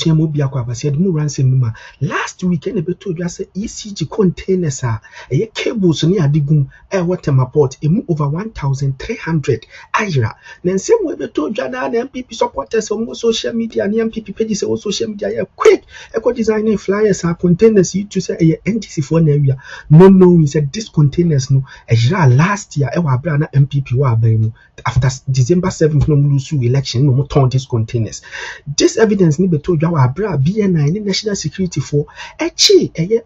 Tiamo Biakwa said, Muranse last week, and a told you as ECG containers are a cables near Digum, air water port, a move over 1,300 Ira. Then same way we told you that MPP supporters on social media and MPP pages on social media quick. Eco designing flyers are containers you to say a NTC for an area. No, we said this containers no a last year, our brand MPP were after December 7th, no Mulusu election, no more turn these containers. This evidence need be told you our brand BNI national security for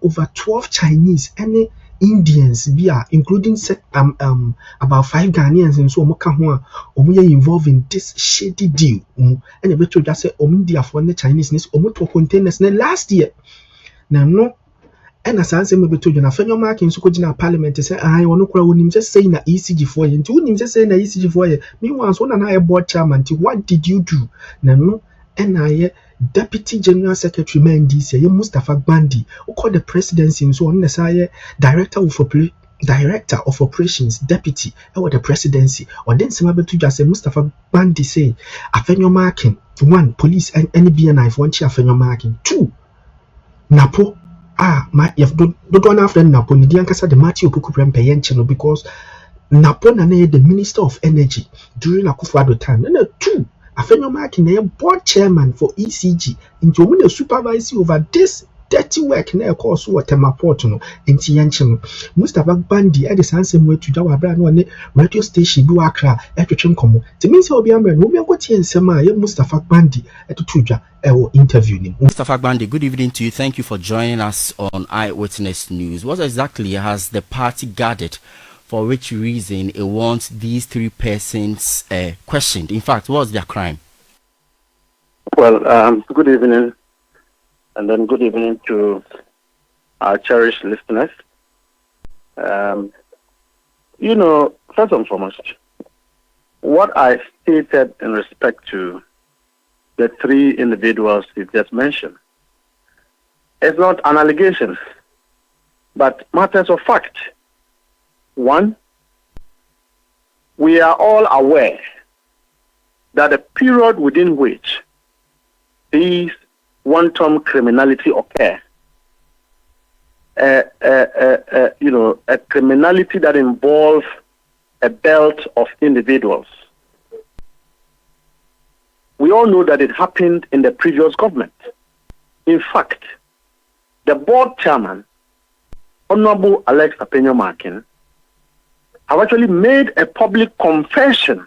over 12 Chinese and Indians including about 5 Ghanaians and so on involved in this shady deal. And the better just say India for the Chinese containers last year. Now no. And as I say, maybe told you, Afenyo Markin so could in parliament to say, I want to just saying that ECG for you, and just saying that ECG for you. Meanwhile, one and I board chairman, what did you do? Now, and I Deputy General Secretary Mendy, Mustapha Gbande, who called the presidency, and so on, as I Director of Operations, Deputy, or the presidency, or then some to just say Mustapha Gbande say, Afenyo Markin, 1, police and any BNI for 1 Afenyo Markin, 2, Napo. If don't after Napo, Nidiankasa the Matthew Pukuprem Payenchino because Napo Nane the Minister of Energy during Akufo-Addo time. And 2, Afenyo Markin a board chairman for ECG into when the supervisor over this dirty work na course what Temaport no enti yanchino Mustapha Gbande at the same way to Jawa brand one radio station do Accra etwetwe komo it means obi amre no obi ankoti ensema ye Mustapha Gbande etutuja interview him. Mustapha Gbande, good evening to you. Thank you for joining us on Eyewitness News. What exactly has the party gathered? For which reason it wants these 3 persons questioned? In fact, what's their crime? Well, good evening. And then good evening to our cherished listeners. First and foremost, what I stated in respect to the 3 individuals you just mentioned is not an allegation, but matters of fact. 1, we are all aware that the period within which these wanton criminality occur, a criminality that involves a belt of individuals. We all know that it happened in the previous government. In fact, the board chairman, Honorable Alex Afenyo Markin, have actually made a public confession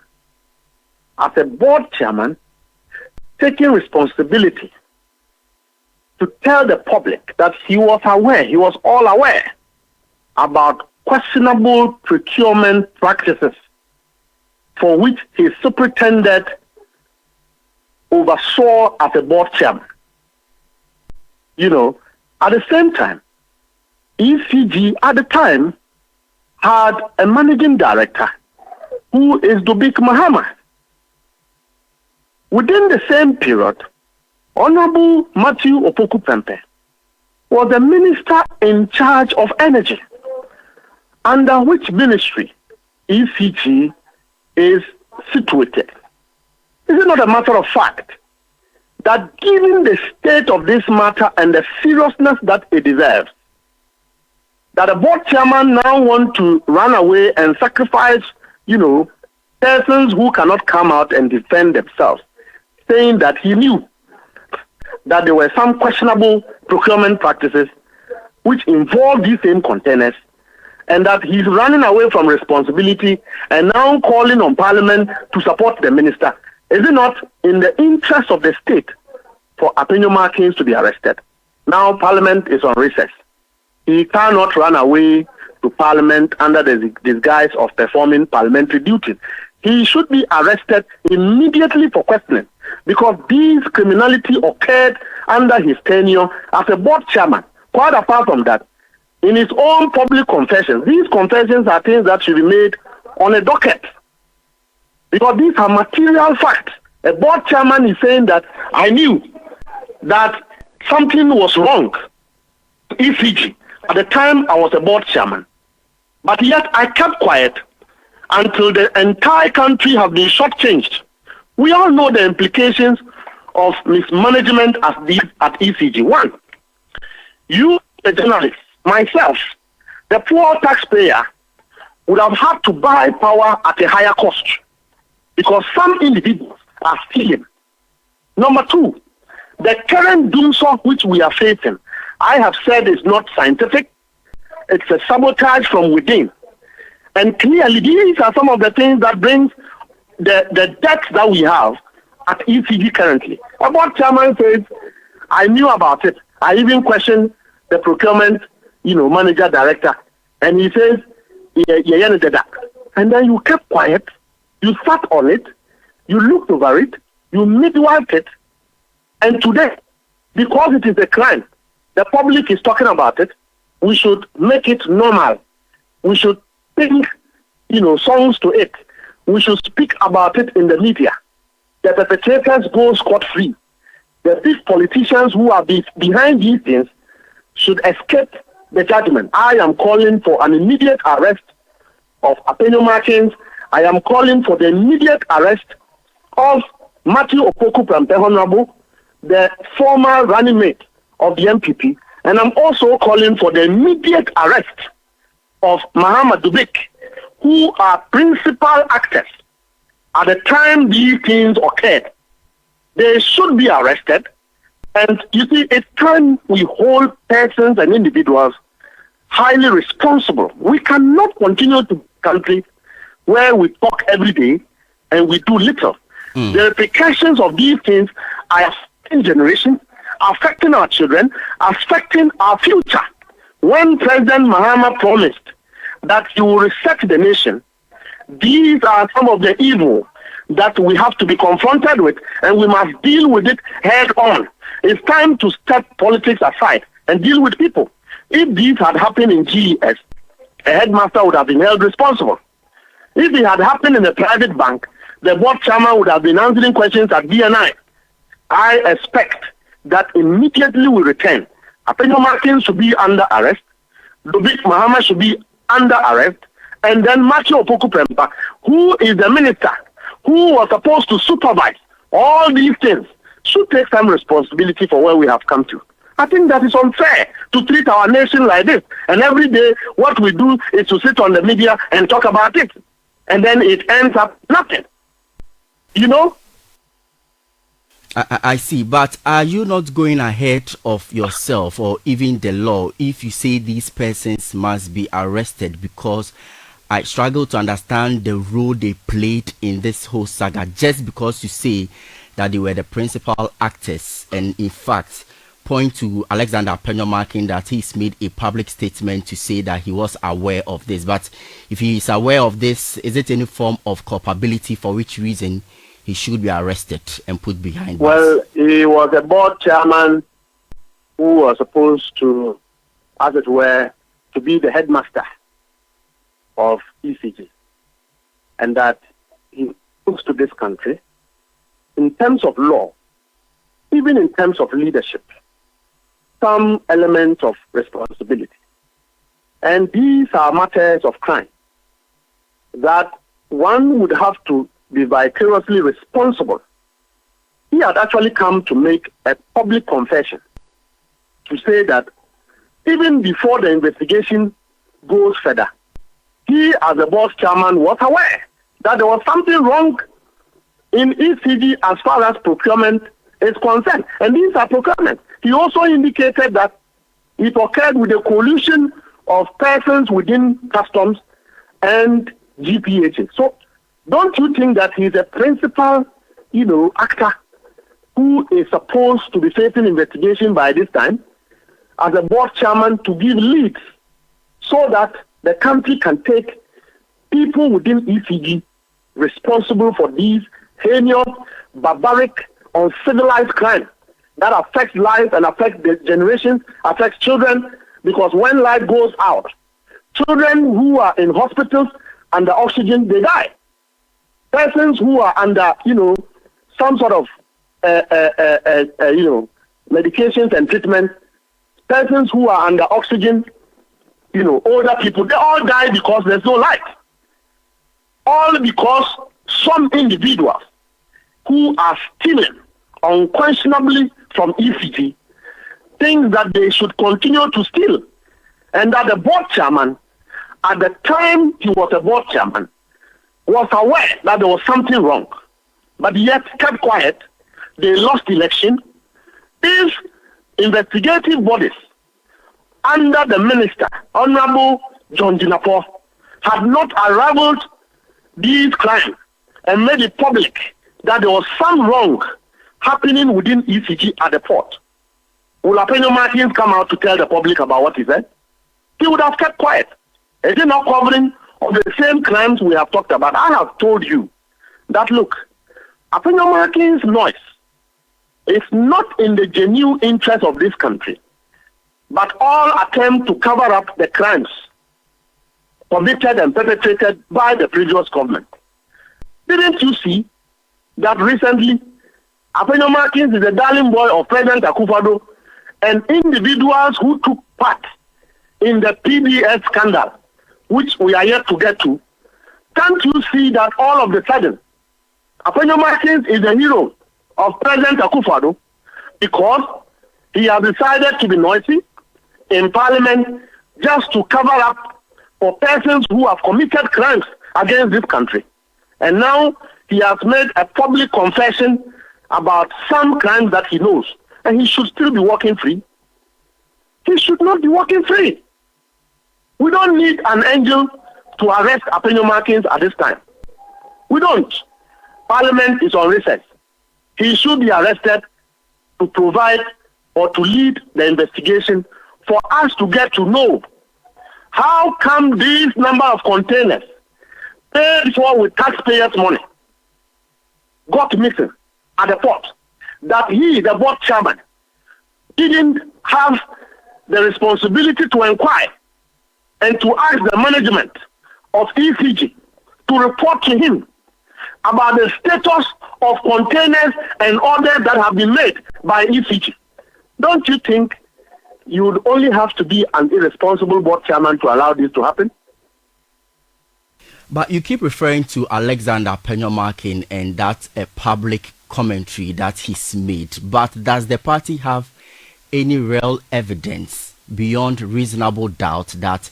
as a board chairman, taking responsibility to tell the public that he was all aware about questionable procurement practices for which he superintended oversaw as a board chairman. At the same time, ECG at the time had a managing director who is Dubik Mahama. Within the same period, Honorable Matthew Opoku Pempe was the minister in charge of energy, under which ministry ECG is situated. Is it not a matter of fact that given the state of this matter and the seriousness that it deserves, that a board chairman now want to run away and sacrifice, persons who cannot come out and defend themselves, saying that he knew that there were some questionable procurement practices which involved these same containers, and that he's running away from responsibility and now calling on Parliament to support the minister. Is it not in the interest of the state for Afenyo Markin to be arrested? Now Parliament is on recess. He cannot run away to Parliament under the disguise of performing parliamentary duties. He should be arrested immediately for questioning, because these criminality occurred under his tenure as a board chairman. Quite apart from that, in his own public confessions, these confessions are things that should be made on a docket, because these are material facts. A board chairman is saying that I knew that something was wrong, ECG, at the time I was a board chairman, but yet I kept quiet until the entire country have been shortchanged. We all know the implications of mismanagement at ECG. One, you, the journalist, myself, the poor taxpayer, would have had to buy power at a higher cost because some individuals are stealing. Number two, the current doomsday which we are facing, I have said is not scientific. It's a sabotage from within. And clearly, these are some of the things that brings the debt that we have at ECG currently. A board chairman says, I knew about it. I even questioned the procurement, manager director. And he says, and then you kept quiet. You sat on it. You looked over it. You midwifed it. And today, because it is a crime, the public is talking about it, we should make it normal. We should sing, songs to it. We should speak about it in the media. The perpetrators go scot-free. The big politicians who are behind these things should escape the judgment. I am calling for an immediate arrest of Afenyo Markin. I am calling for the immediate arrest of Matthew Opoku Prempeh, Honorable, the former running mate of the MPP. And I'm also calling for the immediate arrest of Muhammad Dubik, who are principal actors at the time these things occurred. They should be arrested. And you see, it's time we hold persons and individuals highly responsible. We cannot continue to be a country where we talk every day and we do little. The repercussions of these things are affecting generations, affecting our children, affecting our future. When President Mahama promised that he will reset the nation, these are some of the evil that we have to be confronted with, and we must deal with it head on. It's time to step politics aside and deal with people. If these had happened in GES, a headmaster would have been held responsible. If it had happened in a private bank, the board chairman would have been answering questions at BNI. I expect that immediately we return. Afenyo Markin should be under arrest. Dubik Mahama should be under arrest. And then Matthew Opoku Prempeh, who is the minister who was supposed to supervise all these things, should take some responsibility for where we have come to. I think that is unfair to treat our nation like this. And every day, what we do is to sit on the media and talk about it. And then it ends up nothing. I see, but are you not going ahead of yourself or even the law if you say these persons must be arrested? Because I struggle to understand the role they played in this whole saga just because you say that they were the principal actors and in fact point to Alexander Afenyo Markin that he's made a public statement to say that he was aware of this. But if he is aware of this, is it any form of culpability for which reason he should be arrested and put behind bars? Well, he was a board chairman who was supposed to, as it were, to be the headmaster of ECG. And that he comes to this country in terms of law, even in terms of leadership, some element of responsibility. And these are matters of crime that one would have to be vicariously responsible. He had actually come to make a public confession to say that even before the investigation goes further, he as a board chairman was aware that there was something wrong in ECG as far as procurement is concerned. And these are procurement. He also indicated that it occurred with a coalition of persons within customs and GPHA. So don't you think that he's a principal, actor who is supposed to be facing investigation by this time as a board chairman to give leads so that the country can take people within ECG responsible for these heinous, barbaric, uncivilized crime that affects life and affects the generations, affects children, because when life goes out, children who are in hospitals under oxygen, they die. Persons who are under, some sort of, medications and treatment, persons who are under oxygen, older people, they all die because there's no light. All because some individuals who are stealing unquestionably from ECG, thinks that they should continue to steal, and that the board chairman, at the time he was a board chairman, was aware that there was something wrong, but yet kept quiet. They lost the election. If investigative bodies under the minister, Honorable John Dinapo, had not unraveled these crimes and made it public that there was some wrong happening within ECG at the port, will Afenyo Markin come out to tell the public about what he said? He would have kept quiet. Is it not covering of the same crimes we have talked about? I have told you that, look, Afenyo Markin's noise is not in the genuine interest of this country, but all attempt to cover up the crimes committed and perpetrated by the previous government. Didn't you see that recently Afenyo Markin is the darling boy of President Akufo-Addo, and individuals who took part in the PDS scandal, which we are yet to get to? Can't you see that all of a sudden Afenyo Markin is the hero of President Akufo-Addo because he has decided to be noisy in Parliament just to cover up for persons who have committed crimes against this country? And now he has made a public confession about some crimes that he knows, and he should still be walking free. He should not be walking free. We don't need an angel to arrest Afenyo Markin at this time. We don't. Parliament is on recess. He should be arrested to provide or to lead the investigation for us to get to know how come this number of containers paid for with taxpayers' money got missing at the port, that he, the board chairman, didn't have the responsibility to inquire and to ask the management of ECG to report to him about the status of containers and orders that have been made by ECG. Don't you think you would only have to be an irresponsible board chairman to allow this to happen? But you keep referring to Alexander Afenyo Markin, and that's a public commentary that he's made. But does the party have any real evidence beyond reasonable doubt that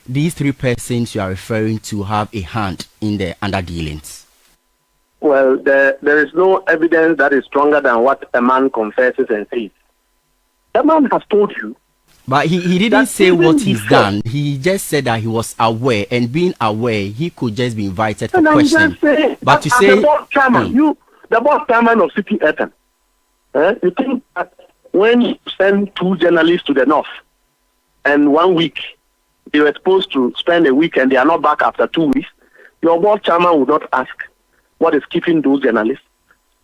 these three persons you are referring to have a hand in the underdealings? Well, there is no evidence that is stronger than what a man confesses and says. The man has told you. But he didn't say what he's done. He just said that he was aware, and being aware, he could just be invited for questioning. But to say, the board chairman, the board chairman of City FM, you think that when you send two journalists to the north, and 1 week they were supposed to spend a week and they are not back after 2 weeks, your board chairman would not ask what is keeping those journalists?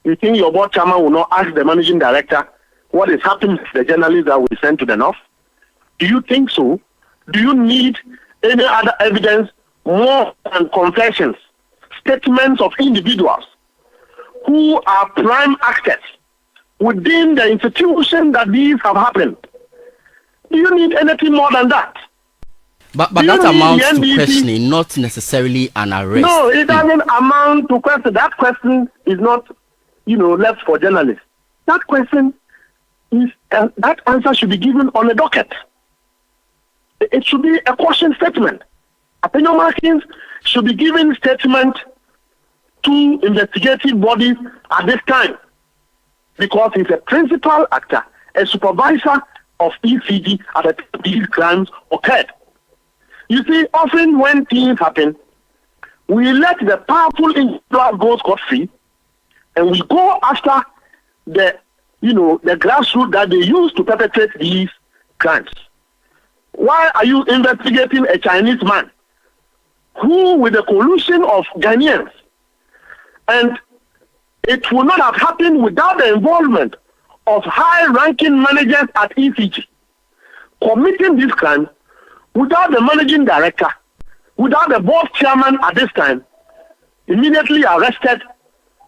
You think your board chairman will not ask the managing director what is happening to the journalists that we send to the north? Do you think so? Do you need any other evidence more than confessions, statements of individuals who are prime actors within the institution that these have happened? Do you need anything more than that? But that amounts to questioning, not necessarily an arrest. No, it doesn't amount to question. That question is not, left for journalists. That question is, that answer should be given on a docket. It should be a caution statement. Afenyo Markin should be giving statement to investigative bodies at this time, because he's a principal actor, a supervisor of ECG at the time these crimes occurred. You see, often when things happen, we let the powerful individual go scot-free, and we go after the grassroots that they use to perpetrate these crimes. Why are you investigating a Chinese man who, with the collusion of Ghanaians, and it would not have happened without the involvement of high-ranking managers at ECG, committing this crime without the managing director, without the board chairman at this time, immediately arrested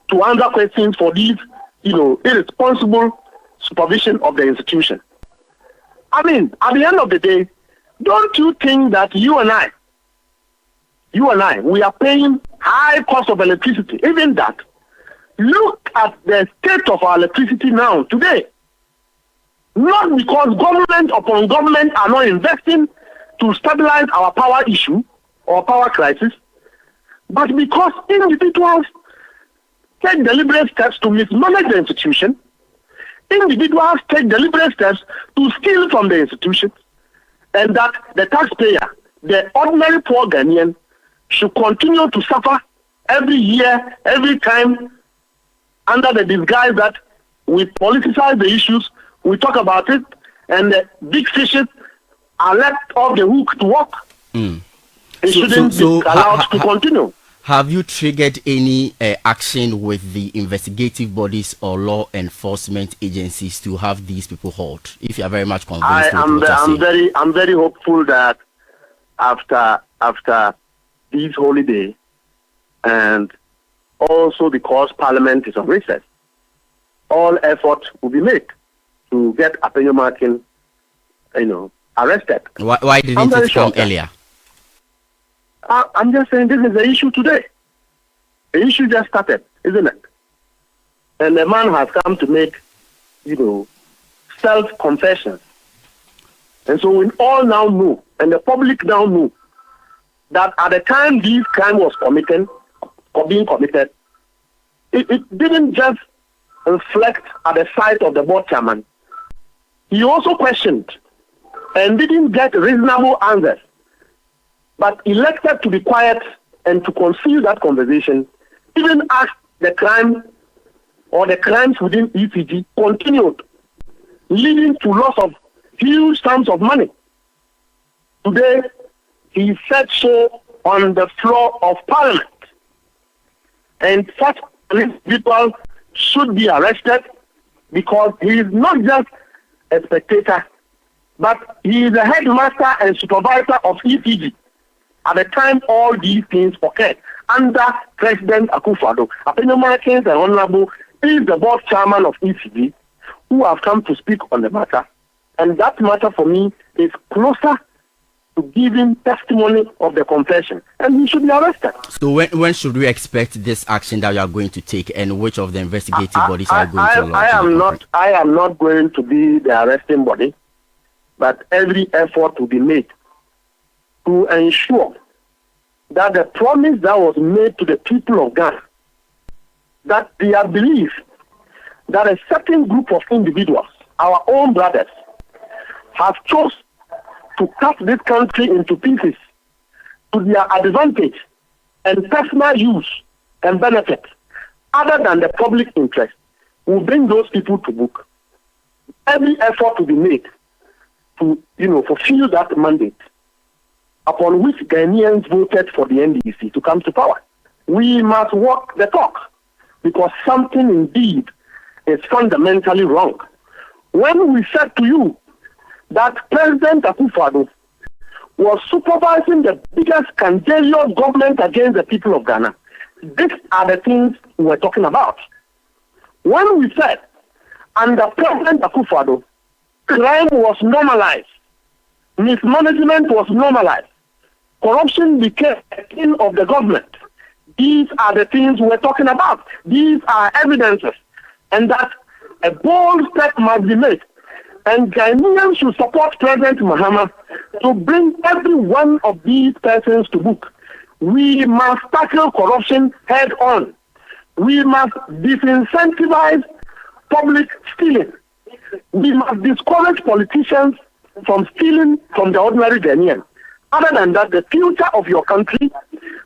to answer questions for these, irresponsible supervision of the institution. I mean, at the end of the day, don't you think that you and I, we are paying high cost of electricity, even that, Look at the state of our electricity now, today. Not because government upon government are not investing to stabilize our power issue or power crisis, but because individuals take deliberate steps to mismanage the institution, individuals take deliberate steps to steal from the institution, and that the taxpayer, the ordinary poor Ghanaian, should continue to suffer every year, every time, under the disguise that we politicize the issues, we talk about it, and the big fishes are let off the hook to walk. It shouldn't be allowed to continue. Have you triggered any action with the investigative bodies or law enforcement agencies to have these people hauled? If you are very much convinced, I'm very hopeful that after this holiday, and also because Parliament is on recess, all effort will be made to get Afenyo Markin, arrested. Why didn't it come earlier? I'm just saying this is the issue today. The issue just started, isn't it? And the man has come to make, self-confessions. And so we all now know, and the public now know, that at the time this crime was being committed, it didn't just reflect at the sight of the board chairman. He also questioned and didn't get reasonable answers, but elected to be quiet and to conceal that conversation, even as the crime or the crimes within ECG continued, leading to loss of huge sums of money. Today, he said so on the floor of Parliament. And such people should be arrested because he is not just a spectator, but he is the headmaster and supervisor of ECG at the time all these things occurred under President Akufo-Addo. Afenyo Markin and Honorable is the board chairman of ECG who have come to speak on the matter. And that matter for me is closer to giving testimony of the confession, and he should be arrested. So when should we expect this action that you are going to take, and which of the investigative bodies are going to launch? I am not going to be the arresting body, but every effort will be made to ensure that the promise that was made to the people of Ghana, that their belief that a certain group of individuals, our own brothers, have chosen to cut this country into pieces to their advantage and personal use and benefit, other than the public interest, will bring those people to book. Every effort will be made to, fulfill that mandate upon which Ghanaians voted for the NDC to come to power. We must walk the talk because something indeed is fundamentally wrong. When we said to you that President Akufo-Addo was supervising the biggest scandalous government against the people of Ghana, these are the things we were talking about. When we said under President Akufo-Addo, crime was normalized, mismanagement was normalized, corruption became a thing of the government, these are the things we're talking about. These are evidences, and that a bold step must be made. And Ghanaians should support President Mahama to bring every one of these persons to book. We must tackle corruption head on. We must disincentivize public stealing. We must discourage politicians from stealing from the ordinary Ghanaian. Other than that, the future of your country,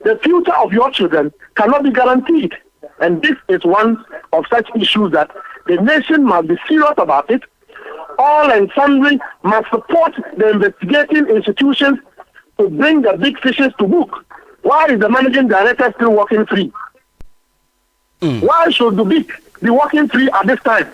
the future of your children cannot be guaranteed. And this is one of such issues that the nation must be serious about it. All and sundry must support the investigating institutions to bring the big fishes to book. Why is the managing director still working free? Why should the big be working free at this time?